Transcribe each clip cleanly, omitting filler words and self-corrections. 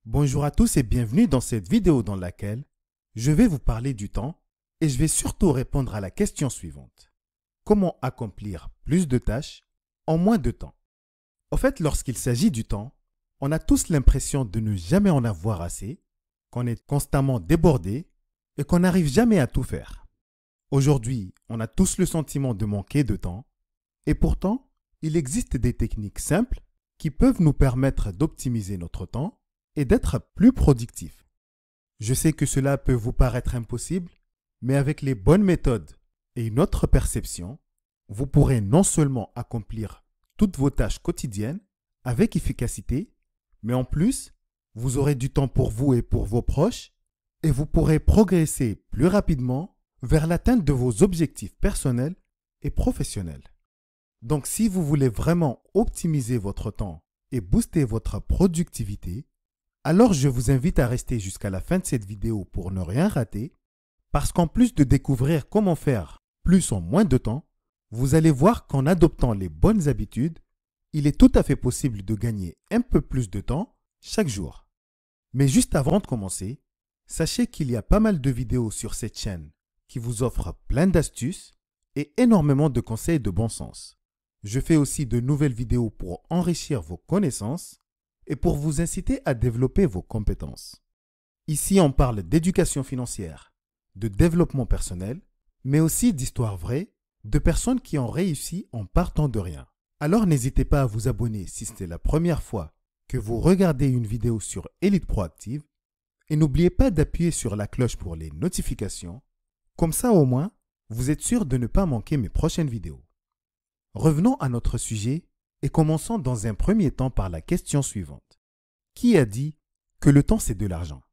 Bonjour à tous et bienvenue dans cette vidéo dans laquelle je vais vous parler du temps et je vais surtout répondre à la question suivante. Comment accomplir plus de tâches en moins de temps? En fait, lorsqu'il s'agit du temps, on a tous l'impression de ne jamais en avoir assez, qu'on est constamment débordé et qu'on n'arrive jamais à tout faire. Aujourd'hui, on a tous le sentiment de manquer de temps et pourtant, il existe des techniques simples qui peuvent nous permettre d'optimiser notre temps et d'être plus productif. Je sais que cela peut vous paraître impossible, mais avec les bonnes méthodes et une autre perception, vous pourrez non seulement accomplir toutes vos tâches quotidiennes avec efficacité, mais en plus, vous aurez du temps pour vous et pour vos proches et vous pourrez progresser plus rapidement vers l'atteinte de vos objectifs personnels et professionnels. Donc si vous voulez vraiment optimiser votre temps et booster votre productivité, alors je vous invite à rester jusqu'à la fin de cette vidéo pour ne rien rater, parce qu'en plus de découvrir comment faire plus en moins de temps, vous allez voir qu'en adoptant les bonnes habitudes, il est tout à fait possible de gagner un peu plus de temps chaque jour. Mais juste avant de commencer, sachez qu'il y a pas mal de vidéos sur cette chaîne qui vous offrent plein d'astuces et énormément de conseils de bon sens. Je fais aussi de nouvelles vidéos pour enrichir vos connaissances et pour vous inciter à développer vos compétences. Ici, on parle d'éducation financière, de développement personnel, mais aussi d'histoires vraies de personnes qui ont réussi en partant de rien. Alors n'hésitez pas à vous abonner si c'est la première fois que vous regardez une vidéo sur Élite Proactive et n'oubliez pas d'appuyer sur la cloche pour les notifications. Comme ça au moins, vous êtes sûr de ne pas manquer mes prochaines vidéos. Revenons à notre sujet et commençons dans un premier temps par la question suivante. Qui a dit que le temps c'est de l'argent?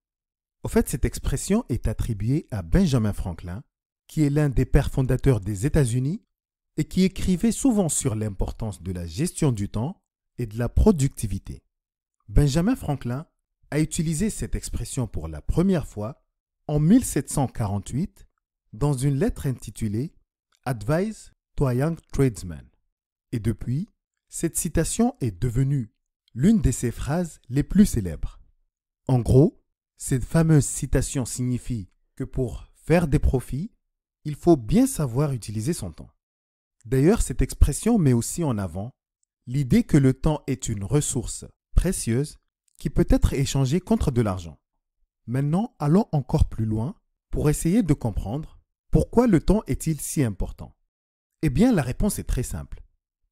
Au fait, cette expression est attribuée à Benjamin Franklin, qui est l'un des pères fondateurs des États-Unis et qui écrivait souvent sur l'importance de la gestion du temps et de la productivité. Benjamin Franklin a utilisé cette expression pour la première fois en 1748 dans une lettre intitulée « Advice to a Young Tradesman ». Et depuis, cette citation est devenue l'une de ses phrases les plus célèbres. En gros, cette fameuse citation signifie que pour faire des profits, il faut bien savoir utiliser son temps. D'ailleurs, cette expression met aussi en avant l'idée que le temps est une ressource précieuse qui peut être échangée contre de l'argent. Maintenant, allons encore plus loin pour essayer de comprendre pourquoi le temps est-il si important. Eh bien, la réponse est très simple.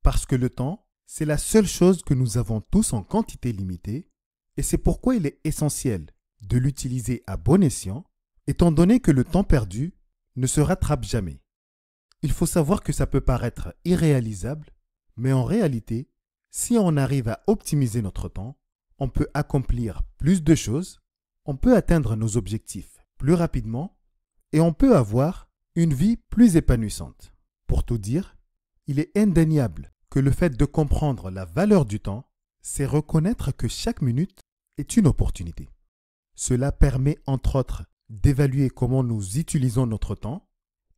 Parce que le temps, c'est la seule chose que nous avons tous en quantité limitée et c'est pourquoi il est essentiel de l'utiliser à bon escient, étant donné que le temps perdu ne se rattrape jamais. Il faut savoir que ça peut paraître irréalisable, mais en réalité, si on arrive à optimiser notre temps, on peut accomplir plus de choses, on peut atteindre nos objectifs plus rapidement et on peut avoir une vie plus épanouissante. Pour tout dire, il est indéniable que le fait de comprendre la valeur du temps, c'est reconnaître que chaque minute est une opportunité. Cela permet entre autres d'évaluer comment nous utilisons notre temps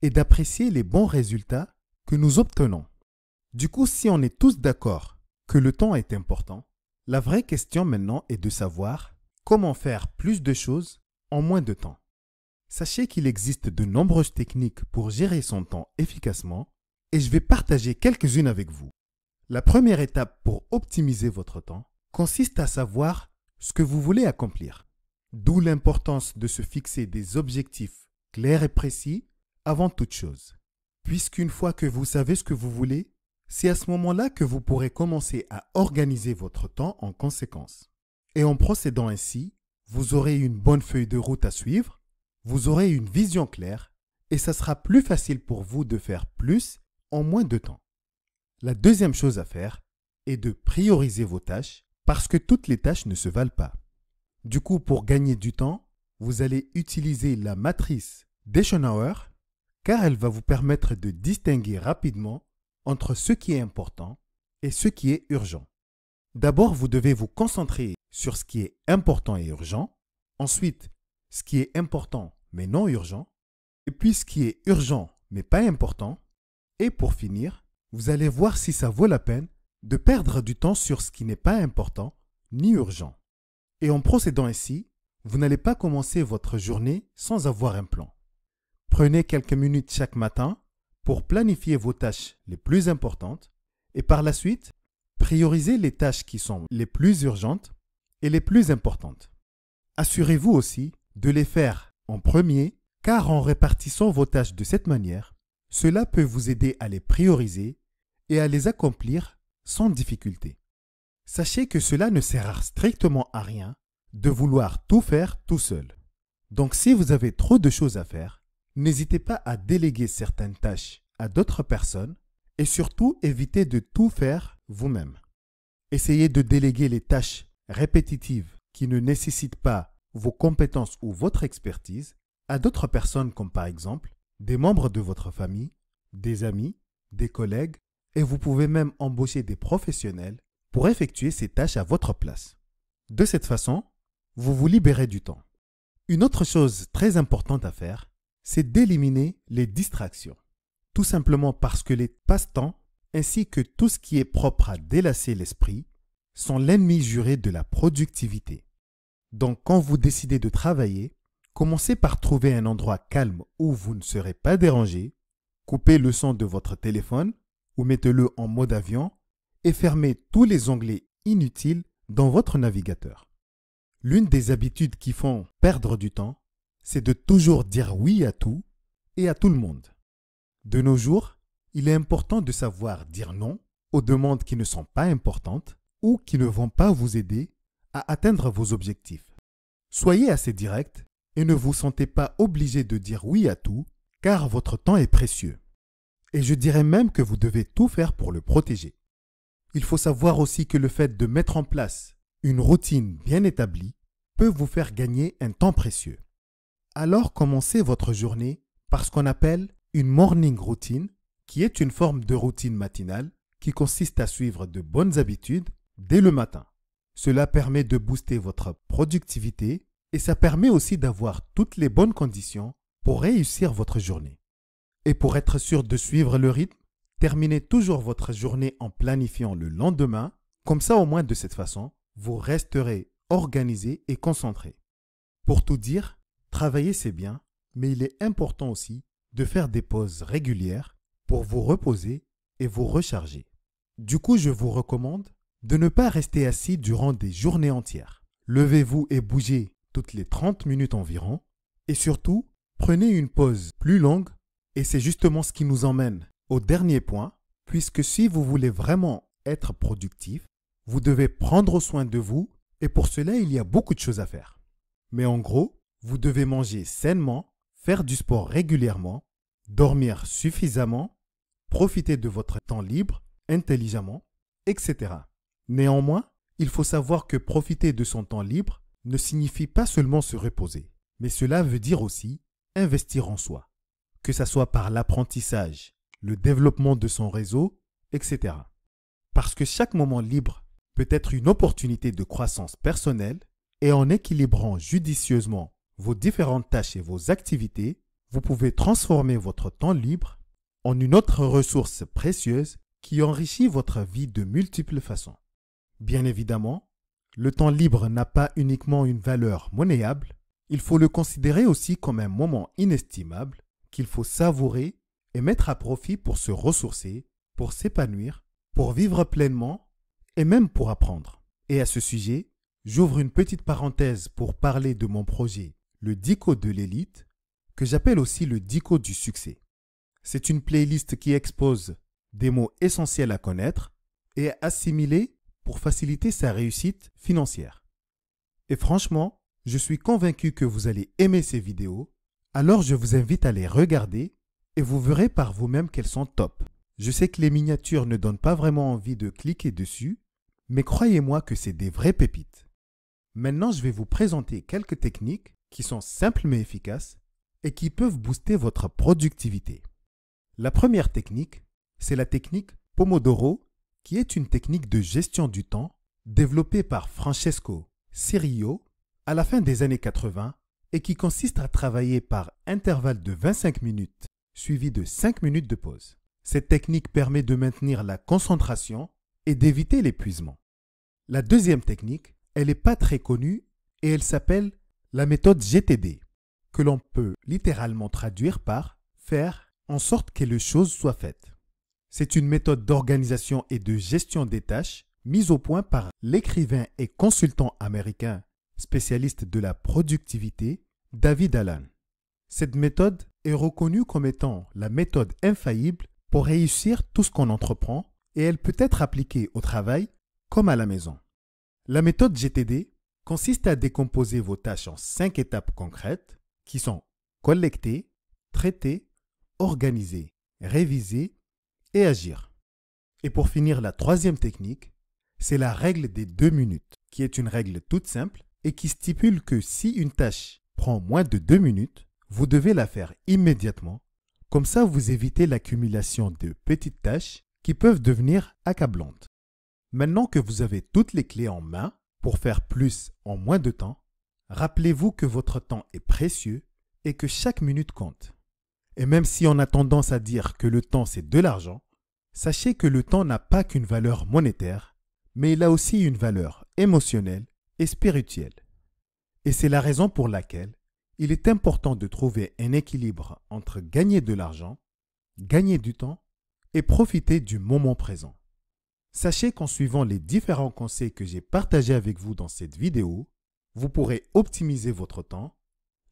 et d'apprécier les bons résultats que nous obtenons. Du coup, si on est tous d'accord que le temps est important, la vraie question maintenant est de savoir comment faire plus de choses en moins de temps. Sachez qu'il existe de nombreuses techniques pour gérer son temps efficacement et je vais partager quelques-unes avec vous. La première étape pour optimiser votre temps consiste à savoir ce que vous voulez accomplir. D'où l'importance de se fixer des objectifs clairs et précis avant toute chose. Puisqu'une fois que vous savez ce que vous voulez, c'est à ce moment-là que vous pourrez commencer à organiser votre temps en conséquence. Et en procédant ainsi, vous aurez une bonne feuille de route à suivre, vous aurez une vision claire et ça sera plus facile pour vous de faire plus en moins de temps. La deuxième chose à faire est de prioriser vos tâches parce que toutes les tâches ne se valent pas. Du coup, pour gagner du temps, vous allez utiliser la matrice d'Eisenhower car elle va vous permettre de distinguer rapidement entre ce qui est important et ce qui est urgent. D'abord, vous devez vous concentrer sur ce qui est important et urgent, ensuite ce qui est important mais non urgent, et puis ce qui est urgent mais pas important, et pour finir, vous allez voir si ça vaut la peine de perdre du temps sur ce qui n'est pas important ni urgent. Et en procédant ainsi, vous n'allez pas commencer votre journée sans avoir un plan. Prenez quelques minutes chaque matin pour planifier vos tâches les plus importantes et par la suite, priorisez les tâches qui sont les plus urgentes et les plus importantes. Assurez-vous aussi de les faire en premier car en répartissant vos tâches de cette manière, cela peut vous aider à les prioriser et à les accomplir sans difficulté. Sachez que cela ne sert strictement à rien de vouloir tout faire tout seul. Donc si vous avez trop de choses à faire, n'hésitez pas à déléguer certaines tâches à d'autres personnes et surtout évitez de tout faire vous-même. Essayez de déléguer les tâches répétitives qui ne nécessitent pas vos compétences ou votre expertise à d'autres personnes comme par exemple des membres de votre famille, des amis, des collègues et vous pouvez même embaucher des professionnels pour effectuer ces tâches à votre place. De cette façon, vous vous libérez du temps. Une autre chose très importante à faire, c'est d'éliminer les distractions. Tout simplement parce que les passe-temps, ainsi que tout ce qui est propre à délasser l'esprit, sont l'ennemi juré de la productivité. Donc quand vous décidez de travailler, commencez par trouver un endroit calme où vous ne serez pas dérangé, coupez le son de votre téléphone ou mettez-le en mode avion et fermez tous les onglets inutiles dans votre navigateur. L'une des habitudes qui font perdre du temps, c'est de toujours dire oui à tout et à tout le monde. De nos jours, il est important de savoir dire non aux demandes qui ne sont pas importantes ou qui ne vont pas vous aider à atteindre vos objectifs. Soyez assez direct et ne vous sentez pas obligé de dire oui à tout car votre temps est précieux. Et je dirais même que vous devez tout faire pour le protéger. Il faut savoir aussi que le fait de mettre en place une routine bien établie peut vous faire gagner un temps précieux. Alors commencez votre journée par ce qu'on appelle une morning routine, qui est une forme de routine matinale qui consiste à suivre de bonnes habitudes dès le matin. Cela permet de booster votre productivité et ça permet aussi d'avoir toutes les bonnes conditions pour réussir votre journée. Et pour être sûr de suivre le rythme, terminez toujours votre journée en planifiant le lendemain, comme ça au moins de cette façon, vous resterez organisé et concentré. Pour tout dire, travailler c'est bien, mais il est important aussi de faire des pauses régulières pour vous reposer et vous recharger. Du coup, je vous recommande de ne pas rester assis durant des journées entières. Levez-vous et bougez toutes les 30 minutes environ et surtout, prenez une pause plus longue et c'est justement ce qui nous emmène au dernier point, puisque si vous voulez vraiment être productif, vous devez prendre soin de vous et pour cela, il y a beaucoup de choses à faire. Mais en gros, vous devez manger sainement, faire du sport régulièrement, dormir suffisamment, profiter de votre temps libre intelligemment, etc. Néanmoins, il faut savoir que profiter de son temps libre ne signifie pas seulement se reposer, mais cela veut dire aussi investir en soi, que ce soit par l'apprentissage, le développement de son réseau, etc. Parce que chaque moment libre peut être une opportunité de croissance personnelle et en équilibrant judicieusement vos différentes tâches et vos activités, vous pouvez transformer votre temps libre en une autre ressource précieuse qui enrichit votre vie de multiples façons. Bien évidemment, le temps libre n'a pas uniquement une valeur monnayable, il faut le considérer aussi comme un moment inestimable qu'il faut savourer et mettre à profit pour se ressourcer, pour s'épanouir, pour vivre pleinement et même pour apprendre. Et à ce sujet, j'ouvre une petite parenthèse pour parler de mon projet, le Dico de l'élite, que j'appelle aussi le Dico du succès. C'est une playlist qui expose des mots essentiels à connaître et à assimiler pour faciliter sa réussite financière. Et franchement, je suis convaincu que vous allez aimer ces vidéos, alors je vous invite à les regarder et vous verrez par vous-même qu'elles sont top. Je sais que les miniatures ne donnent pas vraiment envie de cliquer dessus, mais croyez-moi que c'est des vraies pépites. Maintenant, je vais vous présenter quelques techniques qui sont simples mais efficaces et qui peuvent booster votre productivité. La première technique, c'est la technique Pomodoro, qui est une technique de gestion du temps développée par Francesco Cirillo à la fin des années 80 et qui consiste à travailler par intervalle de 25 minutes suivi de 5 minutes de pause. Cette technique permet de maintenir la concentration et d'éviter l'épuisement. La deuxième technique, elle n'est pas très connue et elle s'appelle la méthode GTD, que l'on peut littéralement traduire par faire en sorte que les choses soient faites. C'est une méthode d'organisation et de gestion des tâches mise au point par l'écrivain et consultant américain spécialiste de la productivité, David Allen. Cette méthode est reconnue comme étant la méthode infaillible pour réussir tout ce qu'on entreprend et elle peut être appliquée au travail comme à la maison. La méthode GTD consiste à décomposer vos tâches en 5 étapes concrètes qui sont collecter, traiter, organiser, réviser et agir. Et pour finir, la troisième technique, c'est la règle des 2 minutes, qui est une règle toute simple et qui stipule que si une tâche prend moins de 2 minutes, vous devez la faire immédiatement. Comme ça, vous évitez l'accumulation de petites tâches qui peuvent devenir accablantes. Maintenant que vous avez toutes les clés en main pour faire plus en moins de temps, rappelez-vous que votre temps est précieux et que chaque minute compte. Et même si on a tendance à dire que le temps c'est de l'argent, sachez que le temps n'a pas qu'une valeur monétaire, mais il a aussi une valeur émotionnelle et spirituelle. Et c'est la raison pour laquelle il est important de trouver un équilibre entre gagner de l'argent, gagner du temps et profiter du moment présent. Sachez qu'en suivant les différents conseils que j'ai partagés avec vous dans cette vidéo, vous pourrez optimiser votre temps,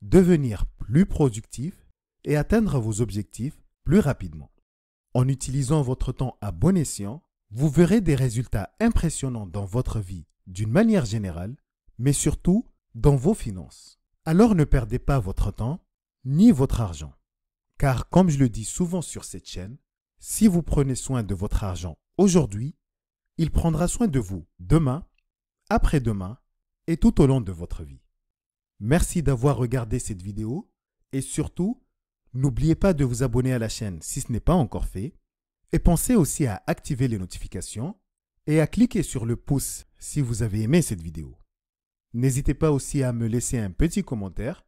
devenir plus productif et atteindre vos objectifs plus rapidement. En utilisant votre temps à bon escient, vous verrez des résultats impressionnants dans votre vie d'une manière générale, mais surtout dans vos finances. Alors ne perdez pas votre temps ni votre argent. Car comme je le dis souvent sur cette chaîne, si vous prenez soin de votre argent aujourd'hui, il prendra soin de vous demain, après-demain et tout au long de votre vie. Merci d'avoir regardé cette vidéo et surtout, n'oubliez pas de vous abonner à la chaîne si ce n'est pas encore fait et pensez aussi à activer les notifications et à cliquer sur le pouce si vous avez aimé cette vidéo. N'hésitez pas aussi à me laisser un petit commentaire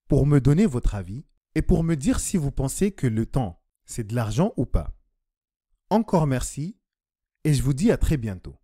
pour me donner votre avis et pour me dire si vous pensez que le temps, c'est de l'argent ou pas. Encore merci et je vous dis à très bientôt.